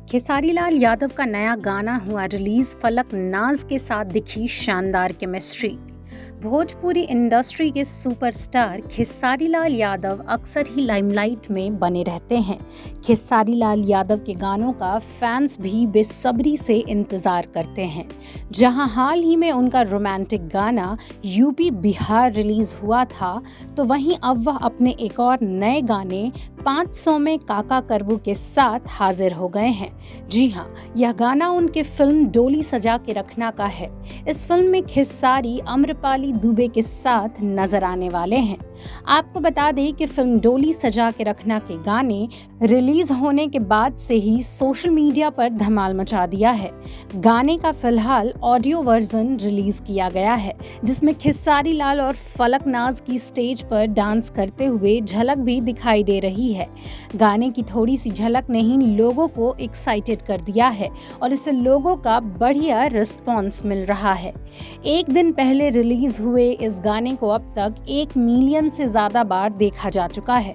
खेसारी लाल यादव का नया गाना हुआ रिलीज। फलक नाज के साथ दिखी शानदार केमिस्ट्री। भोजपुरी इंडस्ट्री के सुपरस्टार खेसारी लाल यादव अक्सर ही लाइमलाइट में बने रहते हैं। खेसारी लाल यादव के गानों का फैंस भी बेसब्री से इंतजार करते हैं। जहां हाल ही में उनका रोमांटिक गाना यूपी बिहार रिलीज हुआ था, तो वहीं अब वह अपने एक और नए गाने 500 में काका करबू के साथ हाजिर हो गए हैं। जी हाँ, यह गाना उनके फिल्म डोली सजा के रखना का है। इस फिल्म में खेसारी आम्रपाली दुबे के साथ नजर आने वाले हैं। आपको बता दें कि फिल्म डोली सजा के रखना के गाने रिलीज होने के बाद से ही सोशल मीडिया पर धमाल मचा दिया है। गाने का फिलहाल ऑडियो वर्जन रिलीज किया गया है, जिसमें खेसारी लाल और फलक नाज की स्टेज पर डांस करते हुए झलक भी दिखाई दे रही है। गाने की थोड़ी सी झलक ने ही लोगों को एक्साइटेड कर दिया है और इससे लोगों का बढ़िया रिस्पॉन्स मिल रहा है। एक दिन पहले रिलीज हुए इस गाने को अब तक 1 मिलियन से ज्यादा बार देखा जा चुका है।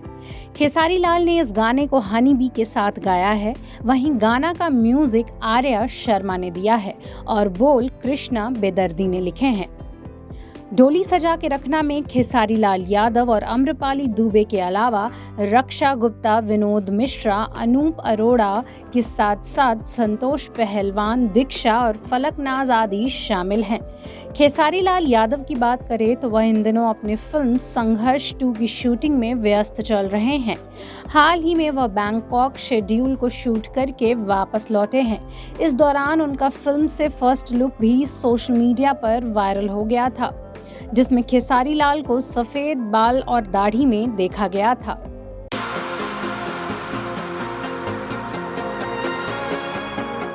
खेसारी लाल ने इस गाने को हनी बी के साथ गाया है। वहीं गाना का म्यूजिक आर्या शर्मा ने दिया है और बोल कृष्णा बेदर्दी ने लिखे हैं। डोली सजा के रखना में खेसारी लाल यादव और आम्रपाली दुबे के अलावा रक्षा गुप्ता, विनोद मिश्रा, अनूप अरोड़ा के साथ साथ संतोष पहलवान, दीक्षा और फलक नाज आदि शामिल हैं। खेसारी लाल यादव की बात करें तो वह इन दिनों अपनी फिल्म संघर्ष 2 की शूटिंग में व्यस्त चल रहे हैं। हाल ही में वह बैंकॉक शेड्यूल को शूट करके वापस लौटे हैं। इस दौरान उनका फिल्म से फर्स्ट लुक भी सोशल मीडिया पर वायरल हो गया था, जिसमें खेसारी लाल को सफेद बाल और दाढ़ी में देखा गया था।